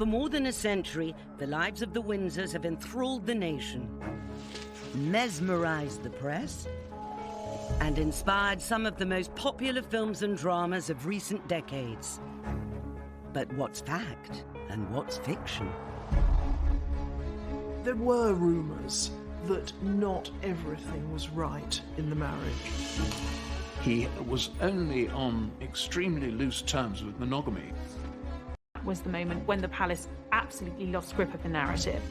For more than a century, the lives of the Windsors have enthralled the nation, mesmerized the press, and inspired some of the most popular films and dramas of recent decades. But what's fact and what's fiction? There were rumours that not everything was right in the marriage. He was only on extremely loose terms with monogamy. That was the moment when the palace absolutely lost grip of the narrative.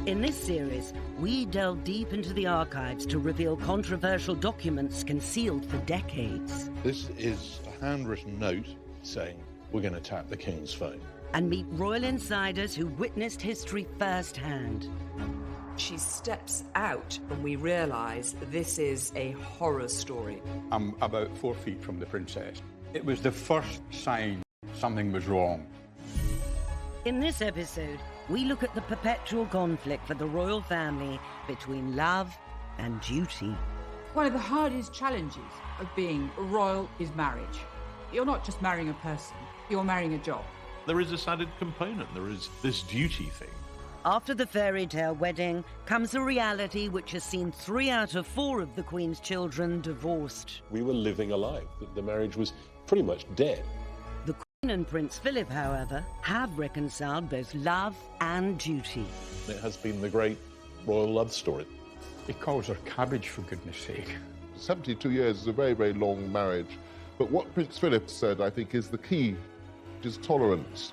In this series, we delve deep into the archives to reveal controversial documents concealed for decades. This is a handwritten note saying, we're going to tap the King's phone. And meet royal insiders who witnessed history firsthand. She steps out and we realise this is a horror story. I'm about 4 feet from the princess. It was the first sign something was wrong. In this episode, we look at the perpetual conflict for the royal family between love and duty. One of the hardest challenges of being royal is marriage. You're not just marrying a person, you're marrying a job. There is this added component, there is this duty thing. After the fairy tale wedding comes a reality which has seen 3 out of 4 of the Queen's children divorced. We were living a lie. The marriage was pretty much dead. The Queen and Prince Philip, however, have reconciled both love and duty. It has been the great royal love story. He calls her cabbage, for goodness sake. 72 years is a very, very long marriage. But what Prince Philip said, I think, is the key, is tolerance.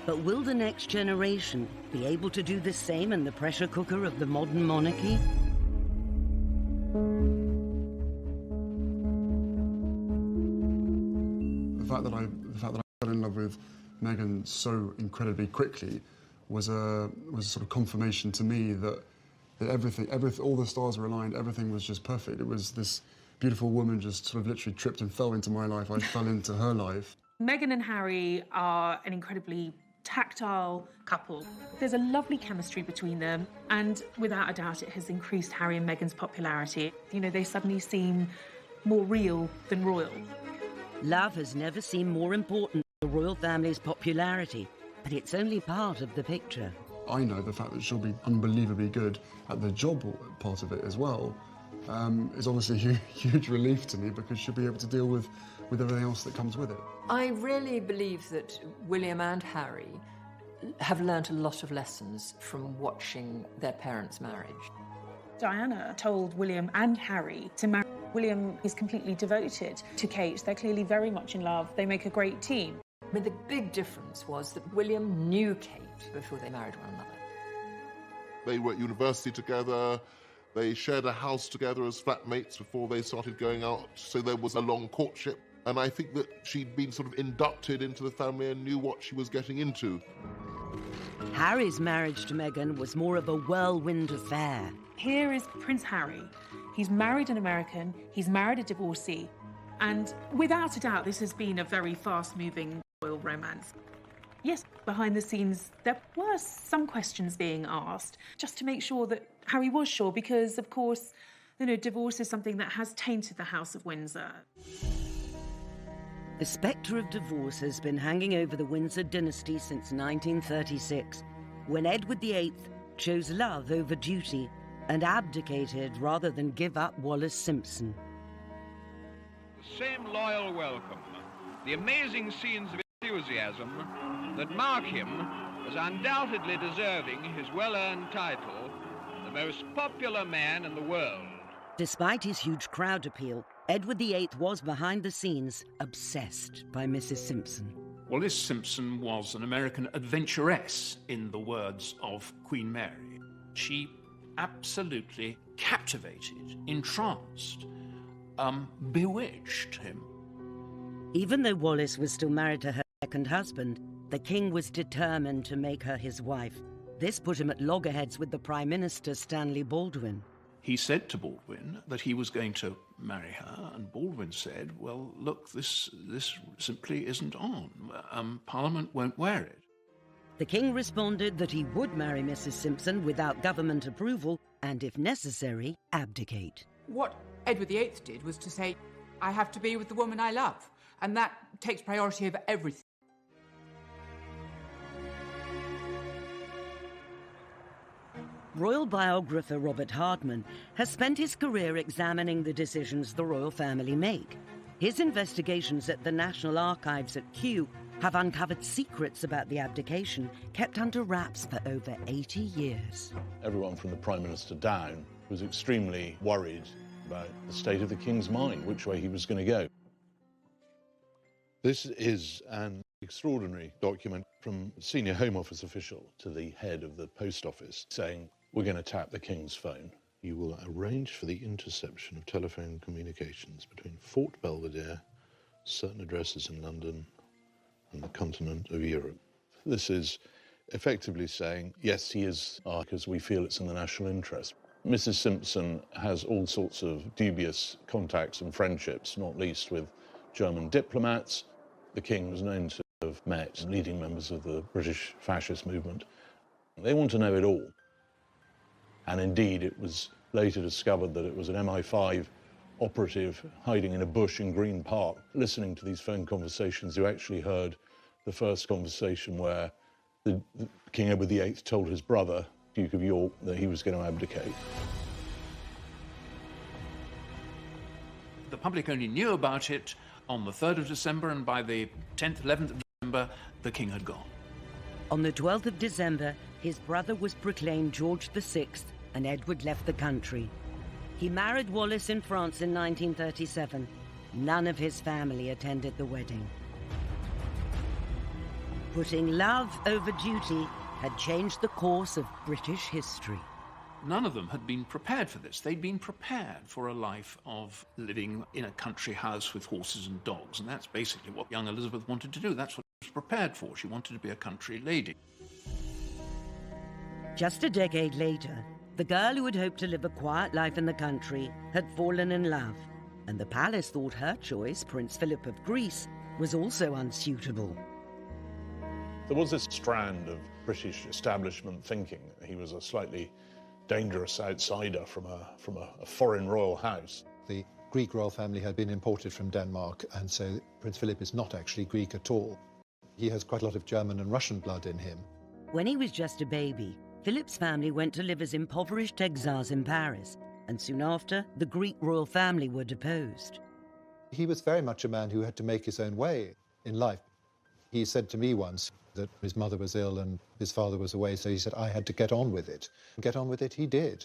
But will the next generation be able to do the same in the pressure cooker of the modern monarchy? The fact that I fell in love with Meghan so incredibly quickly was a sort of confirmation to me that everything, all the stars were aligned, everything was just perfect. It was this beautiful woman just sort of literally tripped and fell into my life. I fell into her life. Meghan and Harry are an incredibly tactile couple. There's a lovely chemistry between them, and without a doubt it has increased Harry and Meghan's popularity. You know, they suddenly seem more real than royal. Love has never seemed more important to the royal family's popularity, but it's only part of the picture. I know the fact that she'll be unbelievably good at the job part of it as well is obviously a huge relief to me, because she'll be able to deal with everything else that comes with it. I really believe that William and Harry have learnt a lot of lessons from watching their parents' marriage. Diana told William and Harry to marry. William is completely devoted to Kate. They're clearly very much in love. They make a great team. I mean, the big difference was that William knew Kate before they married one another. They were at university together. They shared a house together as flatmates before they started going out, so there was a long courtship. And I think that she'd been sort of inducted into the family and knew what she was getting into. Harry's marriage to Meghan was more of a whirlwind affair. Here is Prince Harry. He's married an American, he's married a divorcee, and without a doubt this has been a very fast-moving royal romance. Yes, behind the scenes there were some questions being asked, just to make sure that Harry was sure, because of course, you know, divorce is something that has tainted the House of Windsor. The spectre of divorce has been hanging over the Windsor dynasty since 1936, when Edward VIII chose love over duty and abdicated rather than give up Wallis Simpson. The same loyal welcome, the amazing scenes of enthusiasm that mark him as undoubtedly deserving his well-earned title, the most popular man in the world. Despite his huge crowd appeal, Edward VIII was behind the scenes obsessed by Mrs. Simpson. Wallis Simpson was an American adventuress, in the words of Queen Mary. She absolutely captivated, entranced, bewitched him. Even though Wallis was still married to her second husband, the king was determined to make her his wife. This put him at loggerheads with the Prime Minister, Stanley Baldwin. He said to Baldwin that he was going to marry her, and Baldwin said, well, look, this simply isn't on. Parliament won't wear it. The king responded that he would marry Mrs. Simpson without government approval and, if necessary, abdicate. What Edward VIII did was to say, I have to be with the woman I love, and that takes priority over everything. Royal biographer Robert Hardman has spent his career examining the decisions the royal family make. His investigations at the National Archives at Kew have uncovered secrets about the abdication kept under wraps for over 80 years. Everyone from the Prime Minister down was extremely worried about the state of the King's mind, which way he was going to go. This is an extraordinary document from a senior Home Office official to the head of the Post Office saying, we're going to tap the King's phone. You will arrange for the interception of telephone communications between Fort Belvedere, certain addresses in London, and the continent of Europe. This is effectively saying, yes, he is, because we feel it's in the national interest. Mrs. Simpson has all sorts of dubious contacts and friendships, not least with German diplomats. The King was known to have met leading members of the British fascist movement. They want to know it all. And indeed, it was later discovered that it was an MI5 operative hiding in a bush in Green Park, listening to these phone conversations, who actually heard the first conversation where the King Edward VIII told his brother, Duke of York, that he was going to abdicate. The public only knew about it on the 3rd of December, and by the 10th, 11th of December, the King had gone. On the 12th of December, his brother was proclaimed George VI, and Edward left the country. He married Wallis in France in 1937. None of his family attended the wedding. Putting love over duty had changed the course of British history. None of them had been prepared for this. They'd been prepared for a life of living in a country house with horses and dogs, and that's basically what young Elizabeth wanted to do. That's what she was prepared for. She wanted to be a country lady. Just a decade later, the girl who had hoped to live a quiet life in the country had fallen in love, and the palace thought her choice, Prince Philip of Greece, was also unsuitable. There was this strand of British establishment thinking that he was a slightly dangerous outsider from a foreign royal house. The Greek royal family had been imported from Denmark, and so Prince Philip is not actually Greek at all. He has quite a lot of German and Russian blood in him. When he was just a baby, Philip's family went to live as impoverished exiles in Paris, and soon after, the Greek royal family were deposed. He was very much a man who had to make his own way in life. He said to me once that his mother was ill and his father was away, so he said, I had to get on with it. And get on with it he did.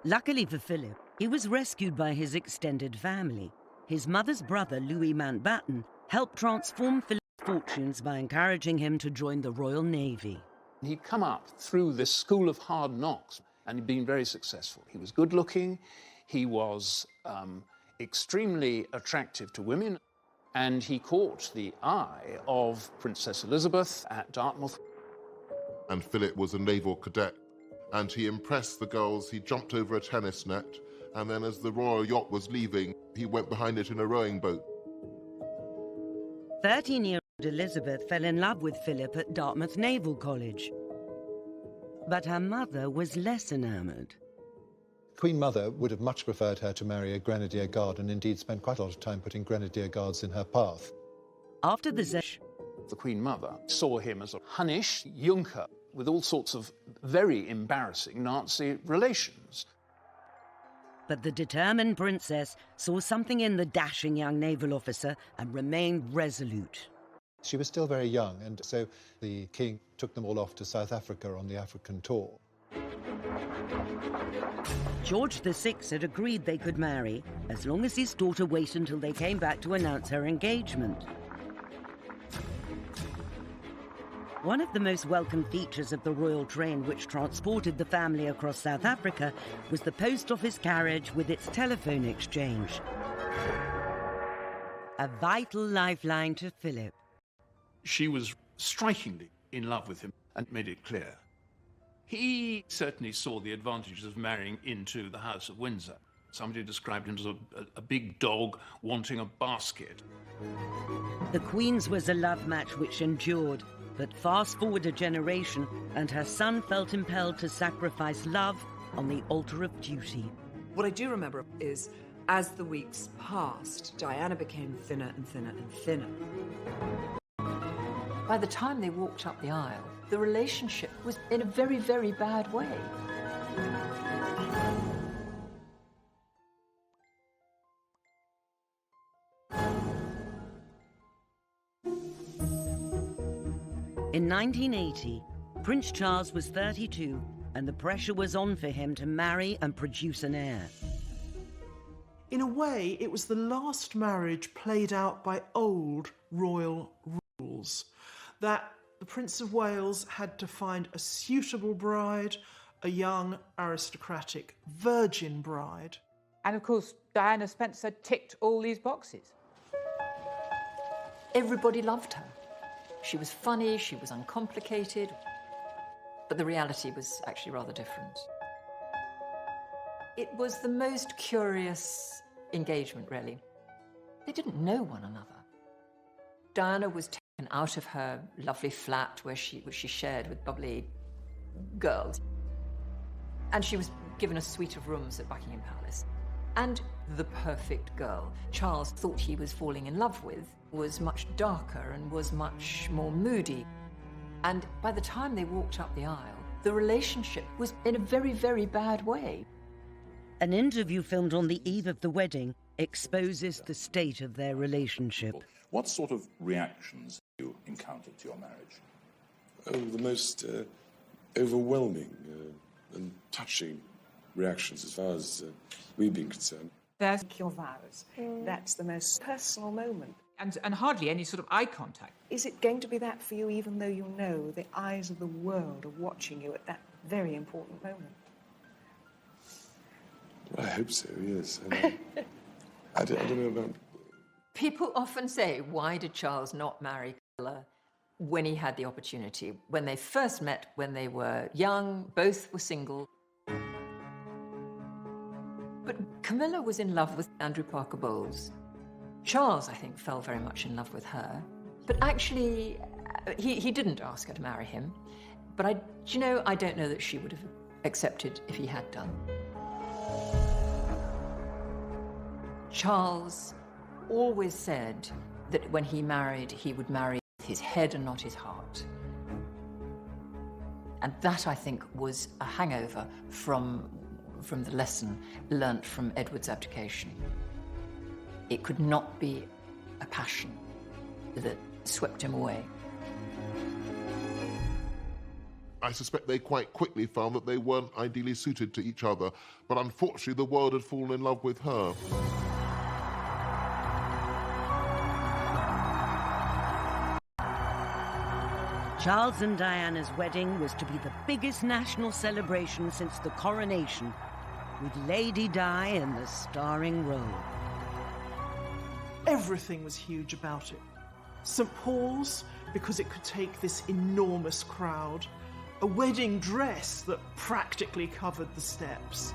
Luckily for Philip, he was rescued by his extended family. His mother's brother, Louis Mountbatten, helped transform Philip's fortunes by encouraging him to join the Royal Navy. He'd come up through this school of hard knocks, and he'd been very successful. He was good-looking, he was extremely attractive to women, and he caught the eye of Princess Elizabeth at Dartmouth. And Philip was a naval cadet, and he impressed the girls. He jumped over a tennis net, and then as the royal yacht was leaving, he went behind it in a rowing boat. 13-year-old Elizabeth fell in love with Philip at Dartmouth Naval College. But her mother was less enamored. Queen Mother would have much preferred her to marry a Grenadier Guard, and indeed spent quite a lot of time putting Grenadier Guards in her path. After the Queen Mother saw him as a Hunnish Junker with all sorts of very embarrassing Nazi relations. But the determined princess saw something in the dashing young naval officer and remained resolute. She was still very young, and so the king took them all off to South Africa on the African tour. George VI had agreed they could marry as long as his daughter waited until they came back to announce her engagement. One of the most welcome features of the royal train which transported the family across South Africa was the post office carriage with its telephone exchange. A vital lifeline to Philip. She was strikingly in love with him and made it clear. He certainly saw the advantages of marrying into the House of Windsor. Somebody described him as a big dog wanting a basket. The Queen's was a love match which endured, but fast forward a generation and her son felt impelled to sacrifice love on the altar of duty. What I do remember is, as the weeks passed, Diana became thinner and thinner and thinner. By the time they walked up the aisle, the relationship was in a very, very bad way. In 1980, Prince Charles was 32, and the pressure was on for him to marry and produce an heir. In a way, it was the last marriage played out by old royal rules, that the Prince of Wales had to find a suitable bride, a young, aristocratic, virgin bride. And of course, Diana Spencer ticked all these boxes. Everybody loved her. She was funny, she was uncomplicated, but the reality was actually rather different. It was the most curious engagement, really. They didn't know one another. Diana was taken out of her lovely flat which she shared with bubbly girls, and she was given a suite of rooms at Buckingham Palace. And the perfect girl Charles thought he was falling in love with was much darker and was much more moody. And by the time they walked up the aisle, the relationship was in a very, very bad way. An interview filmed on the eve of the wedding exposes the state of their relationship. What sort of reactions have you encountered to your marriage? Oh, the most overwhelming and touching reactions as far as we've been concerned. There's your vows. That's the most personal moment. And hardly any sort of eye contact. Is it going to be that for you, even though you know the eyes of the world are watching you at that very important moment? Well, I hope so, yes. I don't know about... People often say, why did Charles not marry Camilla when he had the opportunity? When they first met, when they were young, both were single. But Camilla was in love with Andrew Parker Bowles. Charles, I think, fell very much in love with her. But actually, he didn't ask her to marry him. But I don't know that she would have accepted if he had done. Charles always said that when he married, he would marry with his head and not his heart. And that, I think, was a hangover from the lesson learnt from Edward's abdication. It could not be a passion that swept him away. I suspect they quite quickly found that they weren't ideally suited to each other, but unfortunately the world had fallen in love with her. Charles and Diana's wedding was to be the biggest national celebration since the coronation, with Lady Di in the starring role. Everything was huge about it. St. Paul's, because it could take this enormous crowd. A wedding dress that practically covered the steps.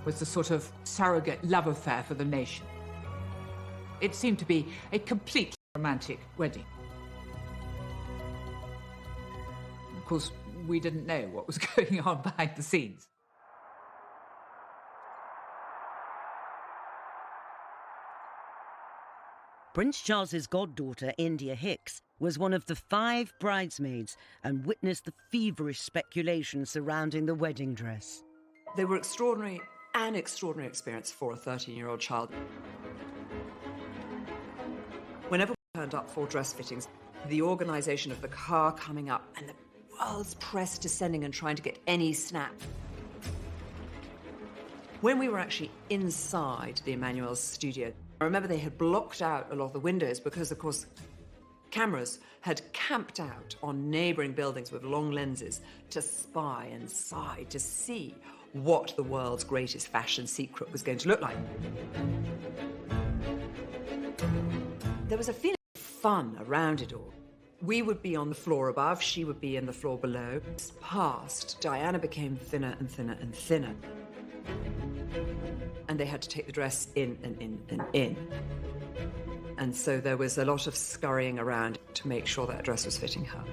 Was the sort of surrogate love affair for the nation. It seemed to be a completely romantic wedding. Of course, we didn't know what was going on behind the scenes. Prince Charles's goddaughter, India Hicks, was one of the 5 bridesmaids and witnessed the feverish speculation surrounding the wedding dress. They were extraordinary, an extraordinary experience for a 13-year-old child. Whenever we turned up for dress fittings, the organisation of the car coming up and the world's press descending and trying to get any snap. When we were actually inside the Emmanuel's studio, I remember they had blocked out a lot of the windows because, of course, cameras had camped out on neighbouring buildings with long lenses to spy inside to see what the world's greatest fashion secret was going to look like. There was a feeling of fun around it all. We would be on the floor above, she would be in the floor below. Past, Diana became thinner and thinner and thinner. And they had to take the dress in and in and in. And so there was a lot of scurrying around to make sure that dress was fitting her.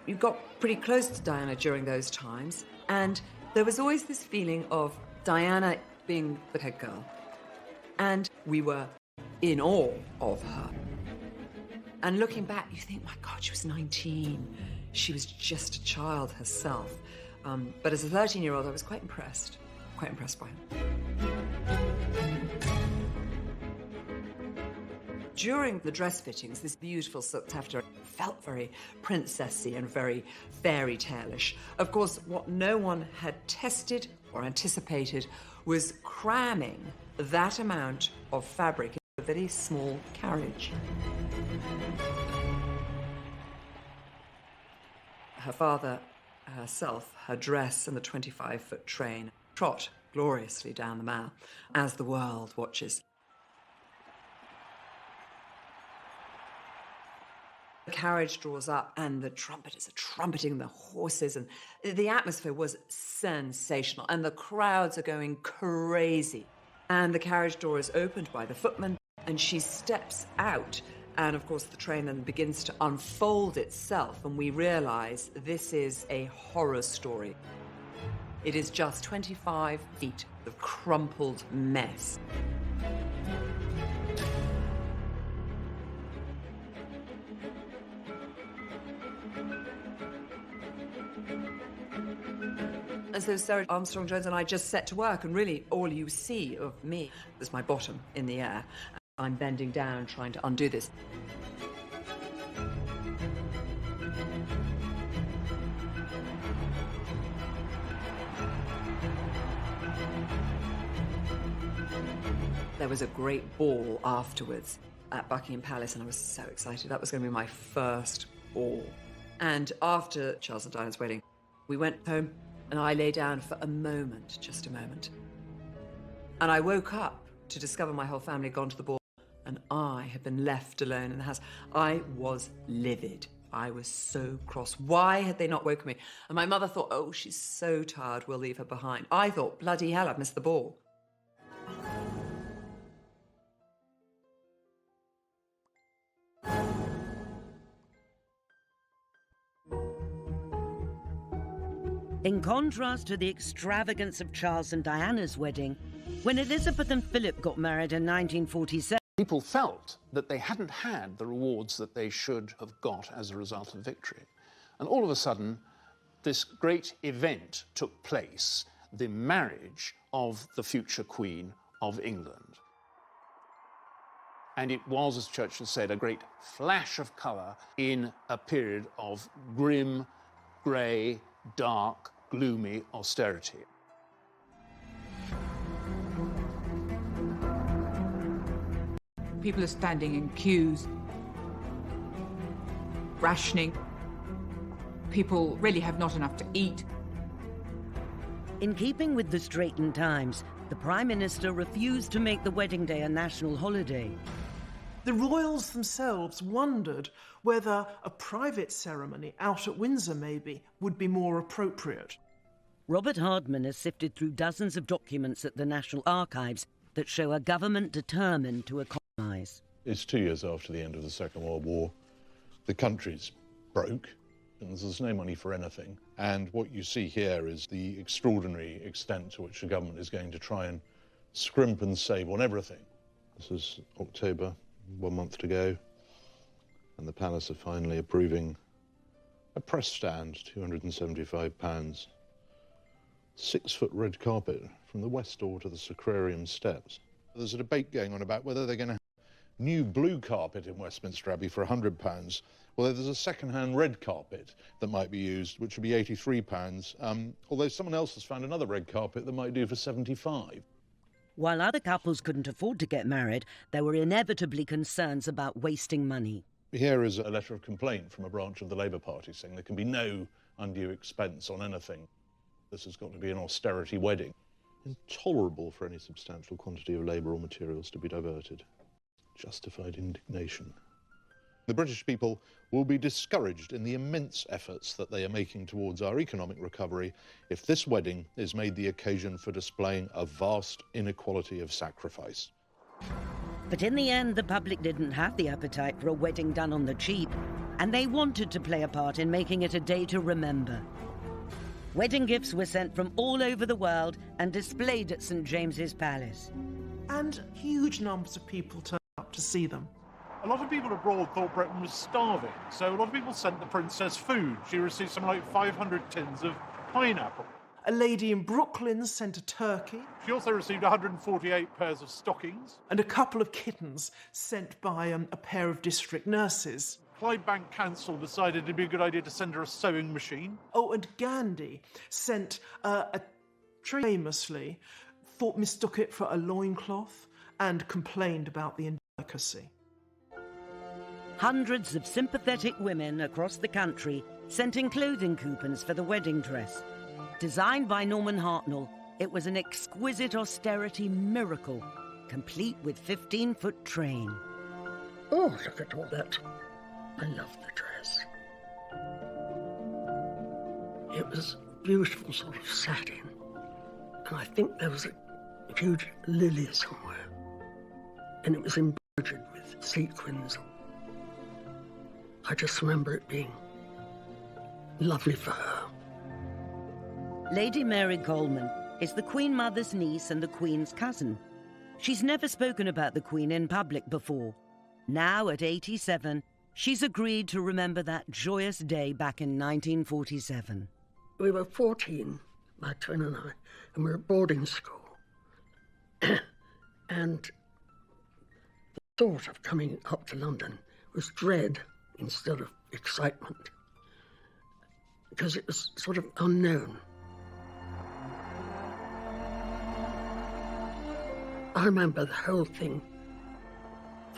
You got pretty close to Diana during those times, and there was always this feeling of Diana being the head girl. And we were in awe of her. And looking back, you think, my God, she was 19. She was just a child herself. But as a 13-year-old, I was quite impressed by her. During the dress fittings, this beautiful silk taffeta felt very princessy and very fairy tale-ish. Of course, what no one had tested or anticipated was cramming that amount of fabric into a very small carriage. Her father, herself, her dress and the 25-foot train trot gloriously down the Mall as the world watches. The carriage draws up and the trumpeters are trumpeting the horses, and the atmosphere was sensational and the crowds are going crazy. And the carriage door is opened by the footman and she steps out, and of course the train then begins to unfold itself and we realise this is a horror story. It is just 25 feet of crumpled mess. And so Sarah Armstrong-Jones and I just set to work, and really all you see of me is my bottom in the air. I'm bending down trying to undo this. There was a great ball afterwards at Buckingham Palace, and I was so excited. That was going to be my first ball. And after Charles and Diana's wedding, we went home, and I lay down for a moment, just a moment. And I woke up to discover my whole family had gone to the ball, and I had been left alone in the house. I was livid. I was so cross. Why had they not woken me? And my mother thought, oh, she's so tired, we'll leave her behind. I thought, bloody hell, I've missed the ball. In contrast to the extravagance of Charles and Diana's wedding, when Elizabeth and Philip got married in 1947, people felt that they hadn't had the rewards that they should have got as a result of victory. And all of a sudden, this great event took place, the marriage of the future Queen of England. And it was, as Churchill said, a great flash of colour in a period of grim, grey, dark, gloomy austerity. People are standing in queues, rationing. People really have not enough to eat. In keeping with the straitened times, the Prime Minister refused to make the wedding day a national holiday. The royals themselves wondered whether a private ceremony out at Windsor, maybe, would be more appropriate. Robert Hardman has sifted through dozens of documents at the National Archives that show a government determined to economise. It's 2 years after the end of the Second World War. The country's broke, and there's no money for anything. And what you see here is the extraordinary extent to which the government is going to try and scrimp and save on everything. This is October, 1 month to go, and the Palace are finally approving a press stand, £275, 6-foot red carpet from the west door to the Sacrarium steps. There's a debate going on about whether they're going to have new blue carpet in Westminster Abbey for £100. Well, there's a second-hand red carpet that might be used, which would be £83, although someone else has found another red carpet that might do for £75. While other couples couldn't afford to get married, there were inevitably concerns about wasting money. Here is a letter of complaint from a branch of the Labour Party saying there can be no undue expense on anything. This has got to be an austerity wedding. Intolerable for any substantial quantity of labour or materials to be diverted. Justified indignation. The British people will be discouraged in the immense efforts that they are making towards our economic recovery if this wedding is made the occasion for displaying a vast inequality of sacrifice. But in the end, the public didn't have the appetite for a wedding done on the cheap, and they wanted to play a part in making it a day to remember. Wedding gifts were sent from all over the world and displayed at St. James's Palace. And huge numbers of people turned up to see them. A lot of people abroad thought Britain was starving, so a lot of people sent the princess food. She received something like 500 tins of pineapple. A lady in Brooklyn sent a turkey. She also received 148 pairs of stockings. And a couple of kittens sent by a pair of district nurses. Clydebank Council decided it'd be a good idea to send her a sewing machine. Oh, and Gandhi sent a tree famously, mistook it for a loincloth and complained about the indelicacy. Hundreds of sympathetic women across the country sent in clothing coupons for the wedding dress. Designed by Norman Hartnell, it was an exquisite austerity miracle, complete with 15-foot train. Oh, look at all that. I love the dress. It was beautiful sort of satin, and I think there was a huge lily somewhere, and it was embroidered with sequins. I just remember it being lovely for her. Lady Mary Coleman is the Queen Mother's niece and the Queen's cousin. She's never spoken about the Queen in public before. Now, at 87, she's agreed to remember that joyous day back in 1947. We were 14, my twin and I, and we were at boarding school. And the thought of coming up to London was dread instead of excitement, because it was sort of unknown. I remember the whole thing,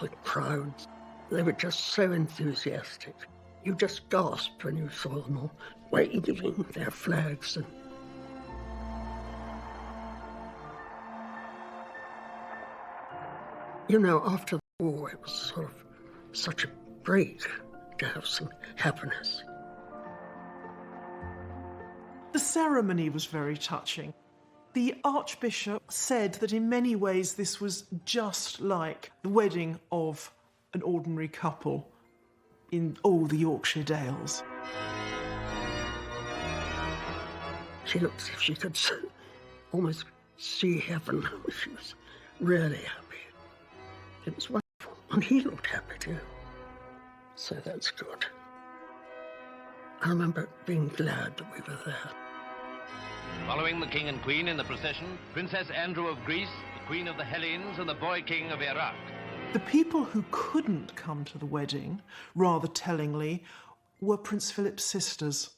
the crowds, they were just so enthusiastic. You just gasped when you saw them all waving their flags. And you know, after the war, it was sort of such a break to have some happiness. The ceremony was very touching. The Archbishop said that in many ways this was just like the wedding of an ordinary couple in all the Yorkshire Dales. She looked as if she could almost see heaven. She was really happy. It was wonderful. And he looked happy too. So that's good. I remember being glad that we were there. Following the King and Queen in the procession, Princess Andrew of Greece, the Queen of the Hellenes, and the Boy King of Iraq. The people who couldn't come to the wedding, rather tellingly, were Prince Philip's sisters,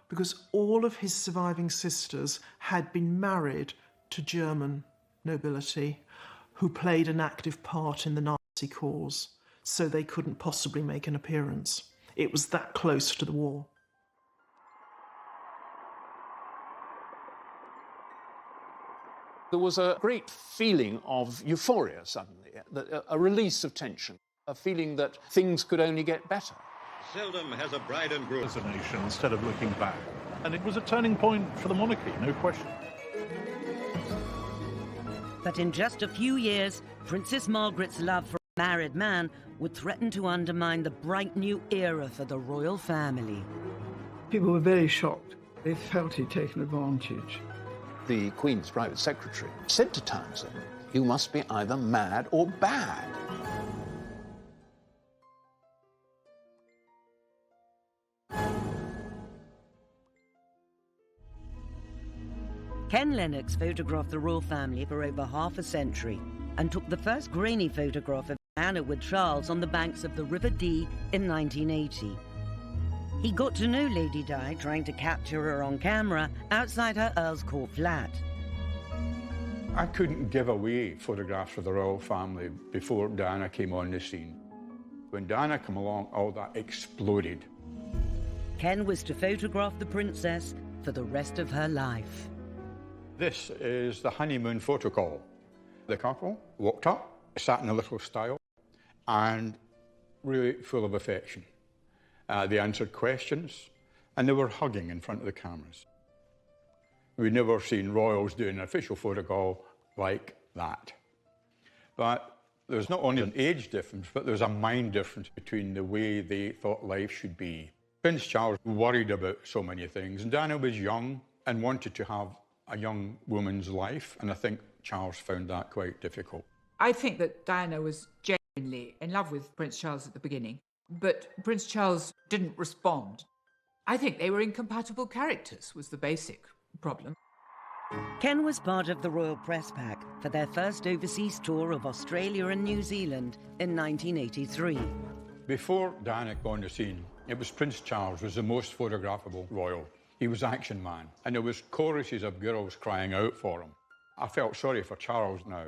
because all of his surviving sisters had been married to German nobility who played an active part in the Nazi cause, so they couldn't possibly make an appearance. It was that close to the war. There was a great feeling of euphoria suddenly, a release of tension, a feeling that things could only get better. Seldom has a bride and groom as a nation instead of looking back. And it was a turning point for the monarchy, no question. But in just a few years, Princess Margaret's love for a married man would threaten to undermine the bright new era for the royal family. People were very shocked. They felt he'd taken advantage. The Queen's private secretary said to Townsend, "You must be either mad or bad." Ken Lennox photographed the royal family for over half a century and took the first grainy photograph of Diana with Charles on the banks of the River Dee in 1980. He got to know Lady Di trying to capture her on camera outside her Earl's Court flat. I couldn't give away photographs of the royal family before Diana came on the scene. When Diana came along, all that exploded. Ken was to photograph the princess for the rest of her life. This is the honeymoon photo call. The couple walked up, sat in a little stile, and really full of affection. They answered questions, and they were hugging in front of the cameras. We'd never seen royals do an official photo call like that. But there's not only an age difference, but there's a mind difference between the way they thought life should be. Prince Charles worried about so many things, and Diana was young and wanted to have a young woman's life, and I think Charles found that quite difficult. I think that Diana was genuinely in love with Prince Charles at the beginning, but Prince Charles didn't respond. I think they were incompatible characters, was the basic problem. Ken was part of the Royal Press Pack for their first overseas tour of Australia and New Zealand in 1983. Before Diana got on the scene, it was Prince Charles was the most photographable royal. He was Action Man, and there was choruses of girls crying out for him. I felt sorry for Charles now,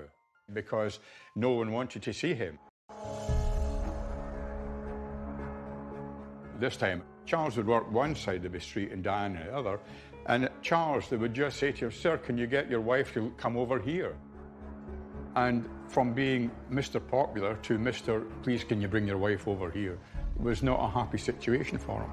because no one wanted to see him. This time, Charles would work one side of the street and Diana the other, and Charles, they would just say to him, "Sir, can you get your wife to come over here?" And from being Mr. Popular to Mr. "Please, can you bring your wife over here?" was not a happy situation for him.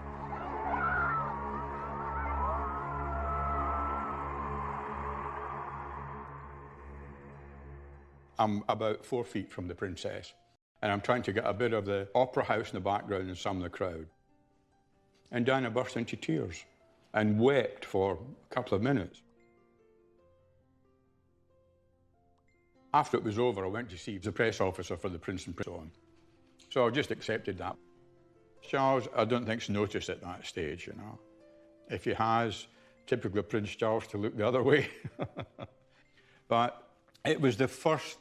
I'm about 4 feet from the princess, and I'm trying to get a bit of the opera house in the background and some of the crowd. And Diana burst into tears and wept for a couple of minutes. After it was over, I went to see the press officer for the Prince and so on. So I just accepted that. Charles, I don't think's noticed at that stage, you know. If he has, typically Prince Charles to look the other way. But it was the first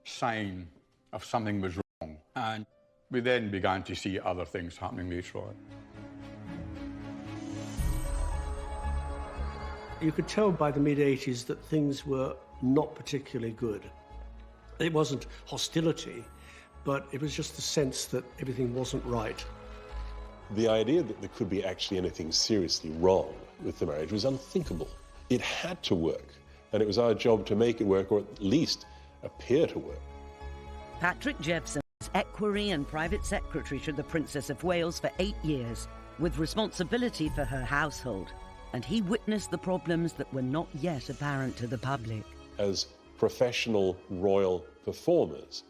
sign of something was wrong. And we then began to see other things happening later on. You could tell by the mid-80s that things were not particularly good. It wasn't hostility, but it was just the sense that everything wasn't right. The idea that there could be actually anything seriously wrong with the marriage was unthinkable. It had to work, and it was our job to make it work, or at least appear to work. Patrick Jeffson was equerry and private secretary to the Princess of Wales for 8 years, with responsibility for her household, and he witnessed the problems that were not yet apparent to the public. As professional royal performers,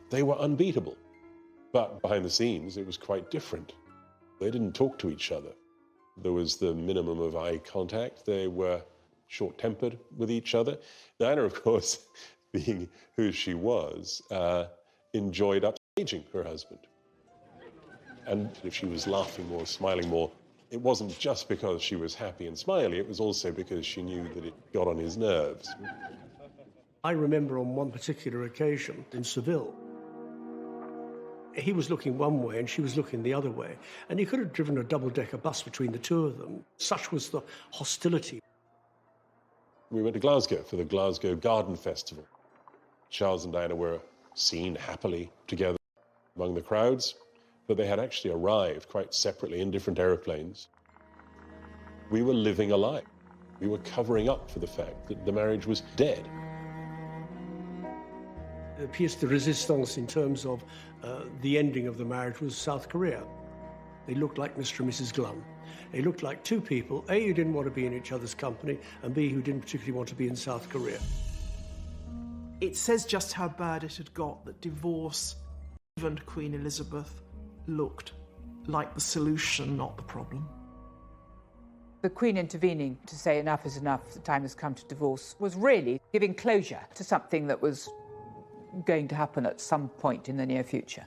they were unbeatable. But behind the scenes, it was quite different. They didn't talk to each other. There was the minimum of eye contact. They were short-tempered with each other. Diana, of course, being who she was, enjoyed upstaging her husband. And if she was laughing more, smiling more, it wasn't just because she was happy and smiley, it was also because she knew that it got on his nerves. I remember on one particular occasion in Seville, he was looking one way and she was looking the other way, and he could have driven a double-decker bus between the two of them. Such was the hostility. We went to Glasgow for the Glasgow Garden Festival. Charles and Diana were seen happily together among the crowds, but they had actually arrived quite separately in different aeroplanes. We were living a lie. We were covering up for the fact that the marriage was dead. The pièce de résistance in terms of the ending of the marriage was South Korea. They looked like Mr. and Mrs. Glum. They looked like two people, A, who didn't want to be in each other's company, and B, who didn't particularly want to be in South Korea. It says just how bad it had got that divorce, even Queen Elizabeth, looked like the solution, not the problem. The Queen intervening to say enough is enough, the time has come to divorce, was really giving closure to something that was going to happen at some point in the near future.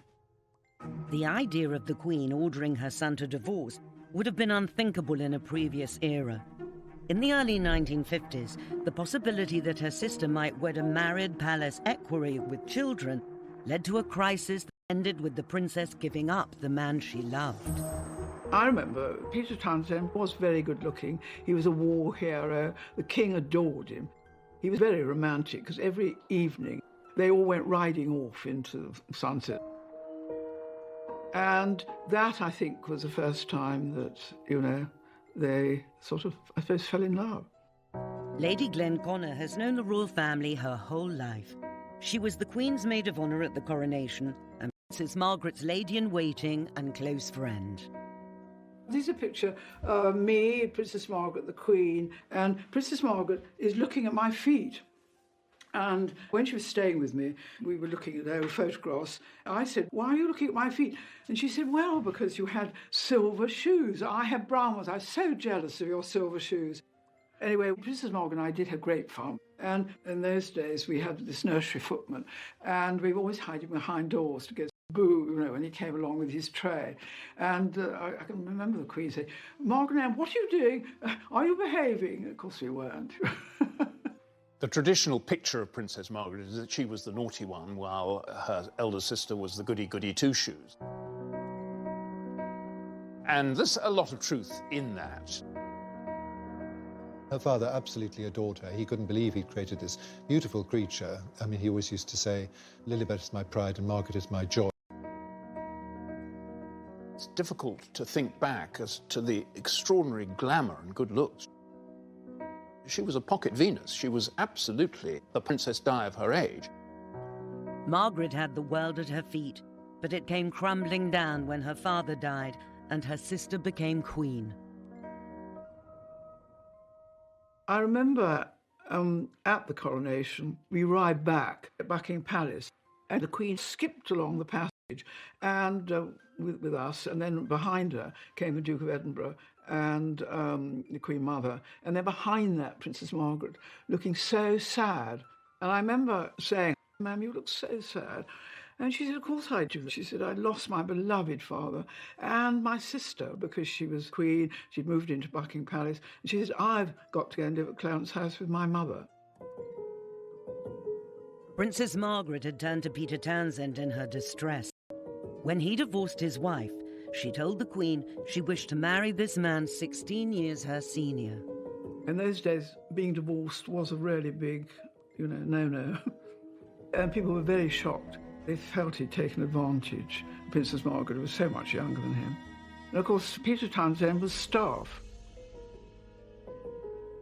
The idea of the Queen ordering her son to divorce would have been unthinkable in a previous era. In the early 1950s, the possibility that her sister might wed a married palace equerry with children led to a crisis that ended with the princess giving up the man she loved. I remember Peter Townsend was very good looking. He was a war hero. The king adored him. He was very romantic because every evening they all went riding off into the sunset. And that, I think, was the first time that, you know, they sort of, I suppose, fell in love. Lady Glenconner has known the royal family her whole life. She was the Queen's maid of honour at the coronation and Princess Margaret's lady-in-waiting and close friend. This is a picture of me, Princess Margaret, the Queen, and Princess Margaret is looking at my feet. And when she was staying with me, we were looking at their photographs. I said, "Why are you looking at my feet?" And she said, "Well, because you had silver shoes. I had brown ones. I was so jealous of your silver shoes." Anyway, Princess Margaret and I did have great fun. And in those days, we had this nursery footman, and we were always hiding behind doors to go boo, you know, when he came along with his tray. And I can remember the Queen saying, "Margaret Anne, what are you doing? Are you behaving?" Of course we weren't. The traditional picture of Princess Margaret is that she was the naughty one, while her elder sister was the goody-goody two-shoes. And there's a lot of truth in that. Her father absolutely adored her. He couldn't believe he'd created this beautiful creature. I mean, he always used to say, "Lilibet is my pride and Margaret is my joy." It's difficult to think back as to the extraordinary glamour and good looks. She was a pocket Venus. She was absolutely the Princess Di of her age. Margaret had the world at her feet, but it came crumbling down when her father died and her sister became queen. I remember at the coronation, we arrived back at Buckingham Palace, and the Queen skipped along the passage and with us, and then behind her came the Duke of Edinburgh and the Queen Mother, and then behind that, Princess Margaret, looking so sad. And I remember saying, "Ma'am, you look so sad." And she said, "Of course I do." She said, "I lost my beloved father and my sister because she was queen. She'd moved into Buckingham Palace." And she said, "I've got to go and live at Clarence House with my mother." Princess Margaret had turned to Peter Townsend in her distress. When he divorced his wife, she told the Queen she wished to marry this man 16 years her senior. In those days, being divorced was a really big, no-no. And people were very shocked. They felt he'd taken advantage. Princess Margaret was so much younger than him. And of course, Peter Townsend was staff.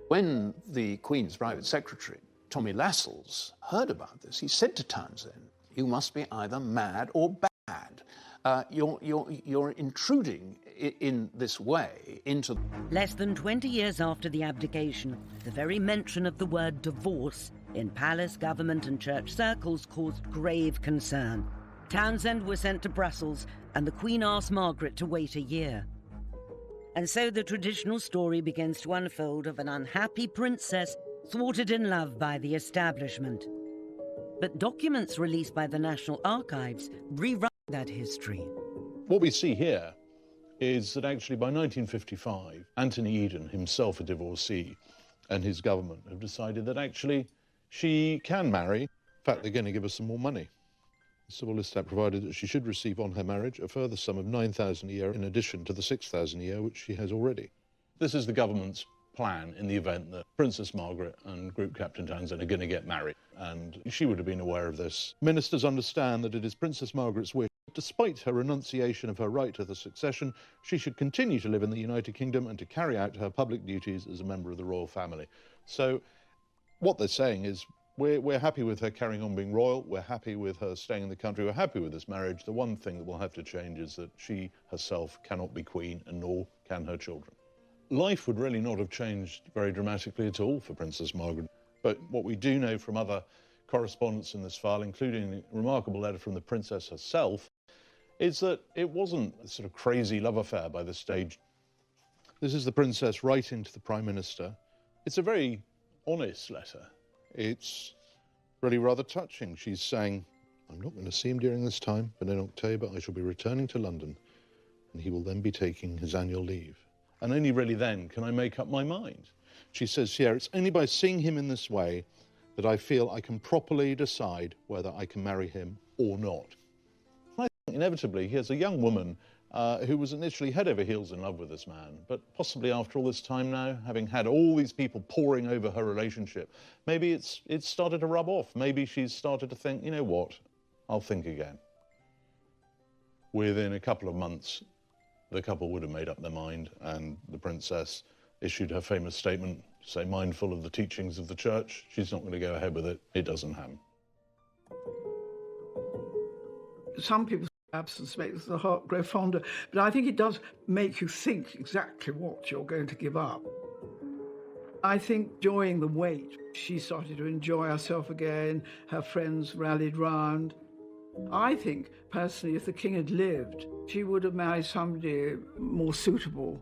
When the Queen's private secretary, Tommy Lascelles, heard about this, he said to Townsend, "You must be either mad or bad. You're intruding in this way into..." Less than 20 years after the abdication, the very mention of the word divorce in palace, government and church circles caused grave concern. Townsend was sent to Brussels, and the Queen asked Margaret to wait a year. And so the traditional story begins to unfold of an unhappy princess thwarted in love by the establishment. But documents released by the National Archives rewrite that history. What we see here is that actually by 1955, Anthony Eden, himself a divorcee, and his government have decided that actually she can marry. In fact, they're going to give her some more money. The Civil List Act provided that she should receive on her marriage a further sum of £9,000 a year in addition to the £6,000 a year which she has already. This is the government's plan in the event that Princess Margaret and Group Captain Townsend are going to get married, and she would have been aware of this. Ministers understand that it is Princess Margaret's wish, despite her renunciation of her right to the succession, she should continue to live in the United Kingdom and to carry out her public duties as a member of the royal family. So what they're saying is, we're happy with her carrying on being royal, we're happy with her staying in the country, we're happy with this marriage. The one thing that will have to change is that she herself cannot be queen, and nor can her children. Life would really not have changed very dramatically at all for Princess Margaret. But what we do know from other correspondence in this file, including a remarkable letter from the princess herself, is that it wasn't a sort of crazy love affair by this stage. This is the princess writing to the Prime Minister. It's a very honest letter. It's really rather touching. She's saying, "I'm not going to see him during this time, but in October I shall be returning to London, and he will then be taking his annual leave. And only really then can I make up my mind." She says here, "It's only by seeing him in this way that I feel I can properly decide whether I can marry him or not." I think inevitably here's a young woman who was initially head over heels in love with this man, but possibly after all this time now, having had all these people poring over her relationship, maybe it's started to rub off. Maybe she's started to think, you know what, I'll think again. Within a couple of months, the couple would have made up their mind, and the princess issued her famous statement, say, mindful of the teachings of the church. She's not going to go ahead with it. It doesn't happen. Some people's absence makes the heart grow fonder, but I think it does make you think exactly what you're going to give up. I think during the wait, she started to enjoy herself again. Her friends rallied round. I think, personally, if the king had lived, she would have married somebody more suitable.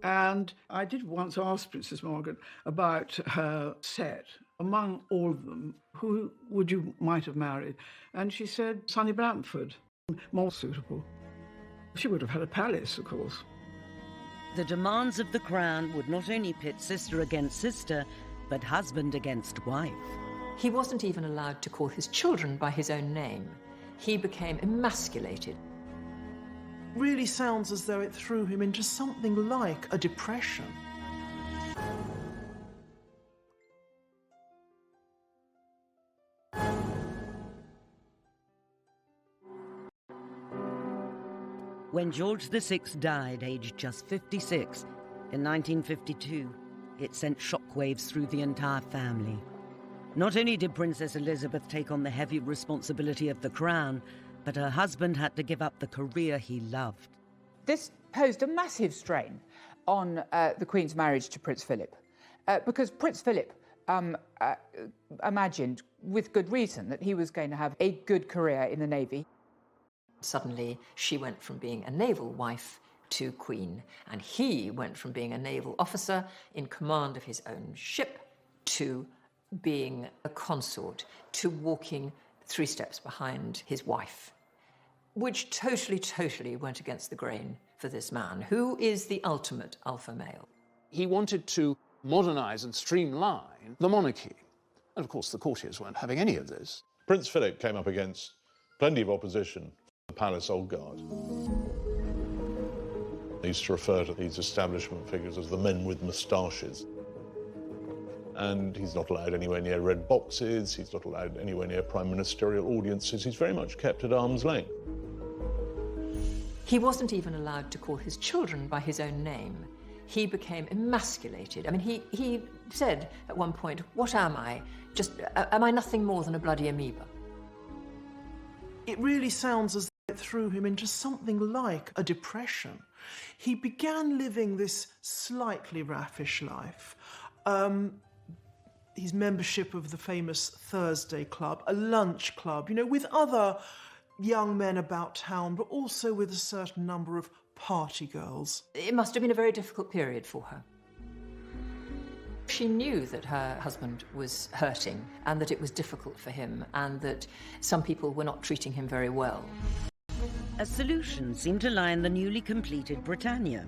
And I did once ask Princess Margaret about her set. Among all of them, who would you might have married? And she said, Sonny Bamford. more suitable. She would have had a palace, of course. The demands of the crown would not only pit sister against sister, but husband against wife. He wasn't even allowed to call his children by his own name. He became emasculated. Really sounds as though it threw him into something like a depression. When George VI died, aged just 56, in 1952, it sent shockwaves through the entire family. Not only did Princess Elizabeth take on the heavy responsibility of the crown, but her husband had to give up the career he loved. This posed a massive strain on the Queen's marriage to Prince Philip, because Prince Philip imagined, with good reason, that he was going to have a good career in the Navy. Suddenly, she went from being a naval wife to queen, and he went from being a naval officer in command of his own ship to being a consort, to walking 3 steps behind his wife, which totally went against the grain for this man, who is the ultimate alpha male. He wanted to modernise and streamline the monarchy. And of course, the courtiers weren't having any of this. Prince Philip came up against plenty of opposition. The Palace Old Guard. They used to refer to these establishment figures as the men with moustaches. And he's not allowed anywhere near red boxes, he's not allowed anywhere near prime ministerial audiences, he's very much kept at arm's length. He wasn't even allowed to call his children by his own name. He became emasculated. I mean, he said at one point, "What am I? Am I nothing more than a bloody amoeba?" It really sounds as though it threw him into something like a depression. He began living this slightly raffish life. His membership of the famous Thursday Club, a lunch club, with other young men about town, but also with a certain number of party girls. It must have been a very difficult period for her. She knew that her husband was hurting and that it was difficult for him and that some people were not treating him very well. A solution seemed to lie in the newly completed Britannia.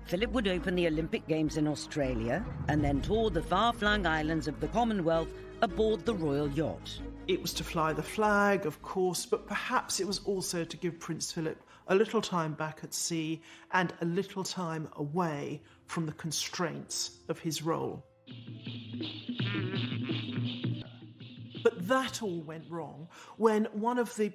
Philip would open the Olympic Games in Australia and then tour the far-flung islands of the Commonwealth aboard the royal yacht. It was to fly the flag, of course, but perhaps it was also to give Prince Philip a little time back at sea and a little time away from the constraints of his role. But that all went wrong when one of the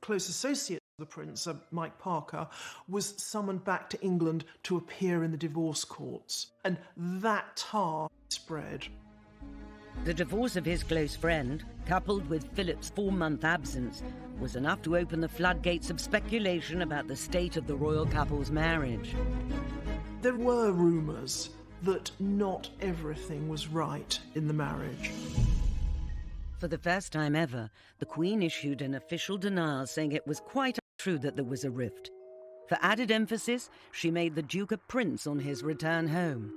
close associates of the prince, Mike Parker, was summoned back to England to appear in the divorce courts, and that tar spread. The divorce of his close friend, coupled with Philip's 4-month absence, was enough to open the floodgates of speculation about the state of the royal couple's marriage. There were rumours that not everything was right in the marriage. For the first time ever, the Queen issued an official denial saying it was quite untrue that there was a rift. For added emphasis, she made the Duke a prince on his return home.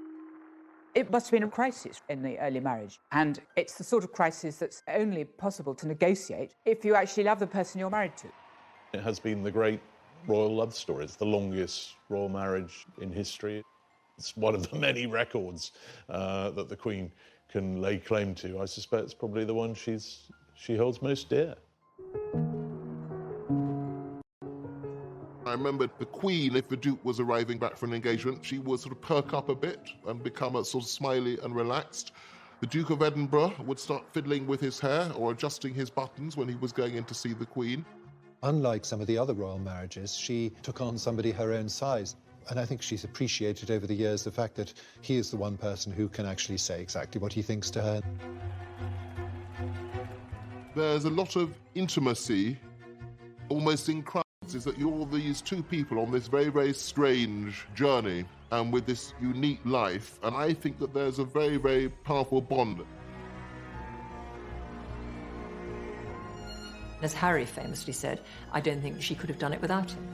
It must have been a crisis in the early marriage, and it's the sort of crisis that's only possible to negotiate if you actually love the person you're married to. It has been the great royal love story. It's the longest royal marriage in history. It's one of the many records that the Queen can lay claim to. I suspect it's probably the one she holds most dear. I remember the Queen, if the Duke was arriving back from an engagement, she would sort of perk up a bit and become a sort of smiley and relaxed. The Duke of Edinburgh would start fiddling with his hair or adjusting his buttons when he was going in to see the Queen. Unlike some of the other royal marriages, she took on somebody her own size. And I think she's appreciated over the years the fact that he is the one person who can actually say exactly what he thinks to her. There's a lot of intimacy, almost in crowds, is that you're these two people on this very, very strange journey and with this unique life. And I think that there's a very, very powerful bond. As Harry famously said, I don't think she could have done it without him.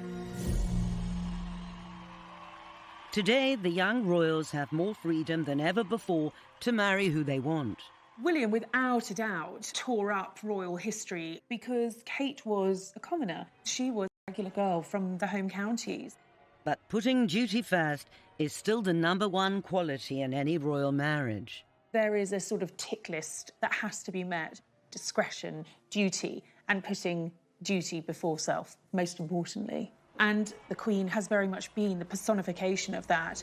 Today, the young royals have more freedom than ever before to marry who they want. William, without a doubt, tore up royal history because Kate was a commoner. She was a regular girl from the home counties. But putting duty first is still the #1 quality in any royal marriage. There is a sort of tick list that has to be met. Discretion, duty, and putting duty before self, most importantly. And the Queen has very much been the personification of that.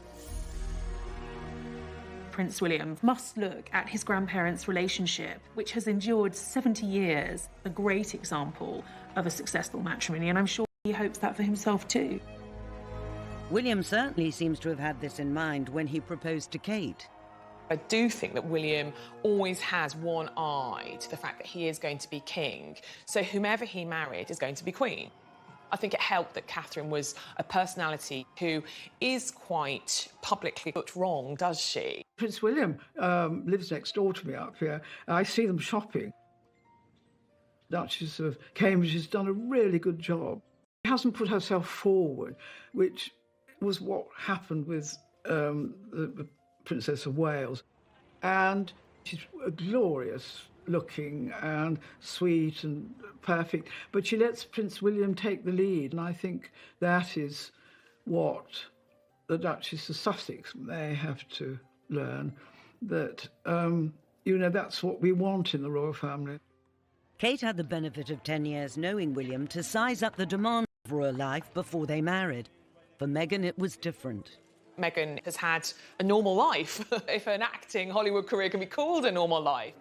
Prince William must look at his grandparents' relationship, which has endured 70 years, a great example of a successful matrimony, and I'm sure he hopes that for himself too. William certainly seems to have had this in mind when he proposed to Kate. I do think that William always has one eye to the fact that he is going to be king, so whomever he married is going to be queen. I think it helped that Catherine was a personality who is quite publicly put wrong, does she? Prince William lives next door to me up here. I see them shopping. Duchess of Cambridge has done a really good job. She hasn't put herself forward, which was what happened with the Princess of Wales. And she's glorious looking and sweet and perfect, but she lets Prince William take the lead, and I think that is what the Duchess of Sussex may have to learn, that, that's what we want in the royal family. Kate had the benefit of 10 years knowing William to size up the demands of royal life before they married. For Meghan, it was different. Meghan has had a normal life, if an acting Hollywood career can be called a normal life.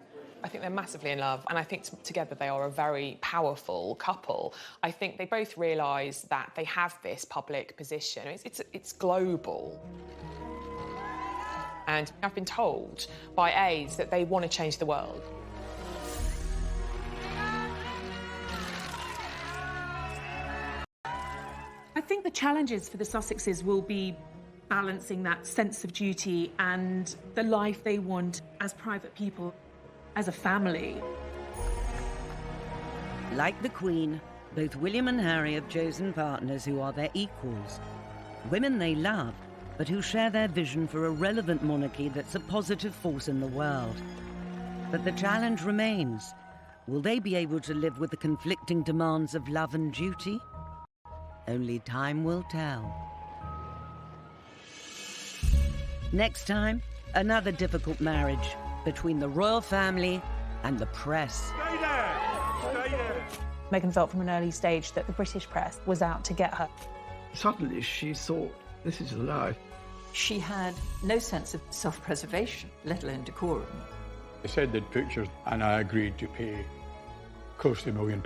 I think they're massively in love, and I think together they are a very powerful couple. I think they both realise that they have this public position. It's global. And I've been told by aides that they want to change the world. I think the challenges for the Sussexes will be balancing that sense of duty and the life they want as private people, as a family. Like the Queen, both William and Harry have chosen partners who are their equals. Women they love, but who share their vision for a relevant monarchy that's a positive force in the world. But the challenge remains. Will they be able to live with the conflicting demands of love and duty? Only time will tell. Next time, another difficult marriage between the royal family and the press. Stay there! Stay there! Meghan felt from an early stage that the British press was out to get her. Suddenly she thought, this is a lie. She had no sense of self-preservation, let alone decorum. They said they'd pictures, and I agreed to pay close to £1 million.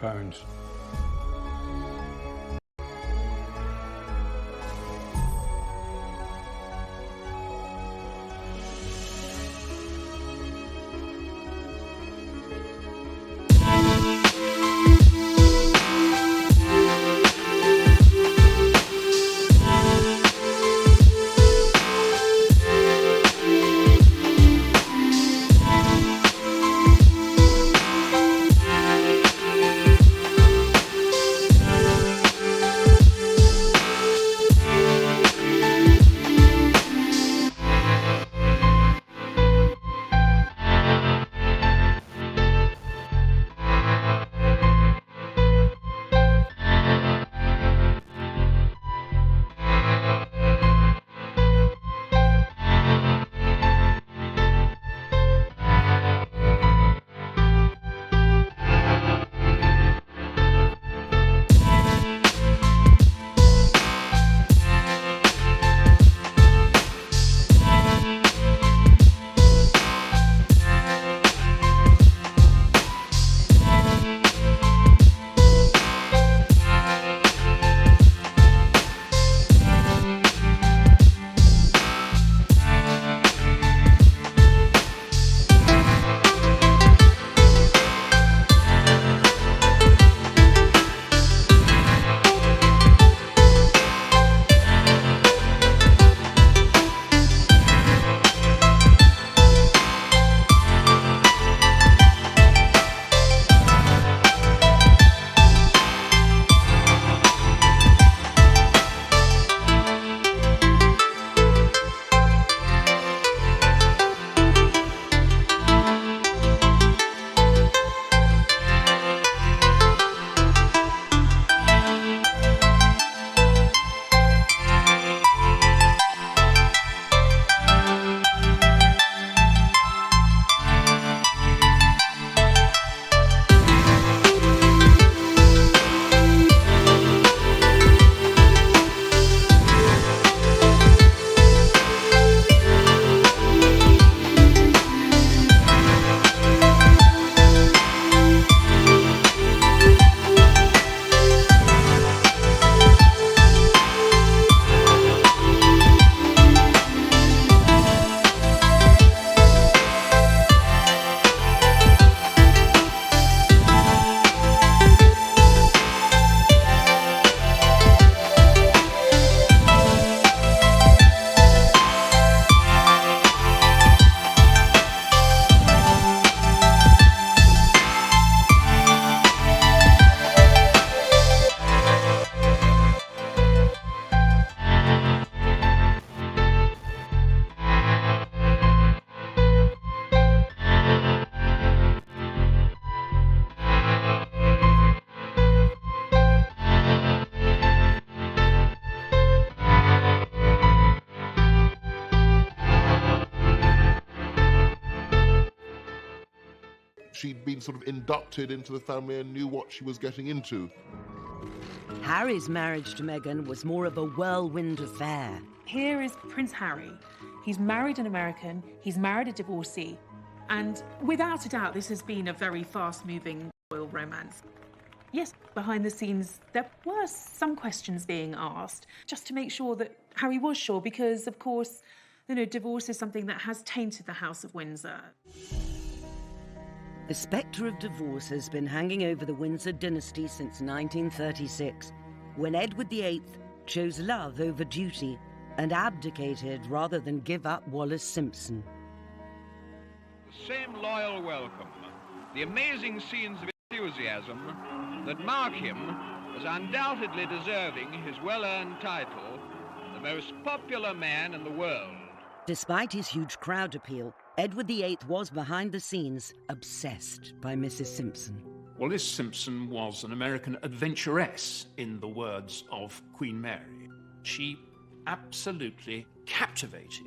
she'd been sort of inducted into the family and knew what she was getting into. Harry's marriage to Meghan was more of a whirlwind affair. Here is Prince Harry. He's married an American, he's married a divorcee, and without a doubt, this has been a very fast-moving royal romance. Yes, behind the scenes, there were some questions being asked, just to make sure that Harry was sure, because, of course, divorce is something that has tainted the House of Windsor. The spectre of divorce has been hanging over the Windsor dynasty since 1936, when Edward VIII chose love over duty and abdicated rather than give up Wallace Simpson. The same loyal welcome, the amazing scenes of enthusiasm that mark him as undoubtedly deserving his well-earned title, the most popular man in the world. Despite his huge crowd appeal, Edward VIII was behind the scenes obsessed by Mrs. Simpson. Wallis Simpson was an American adventuress, in the words of Queen Mary. She absolutely captivated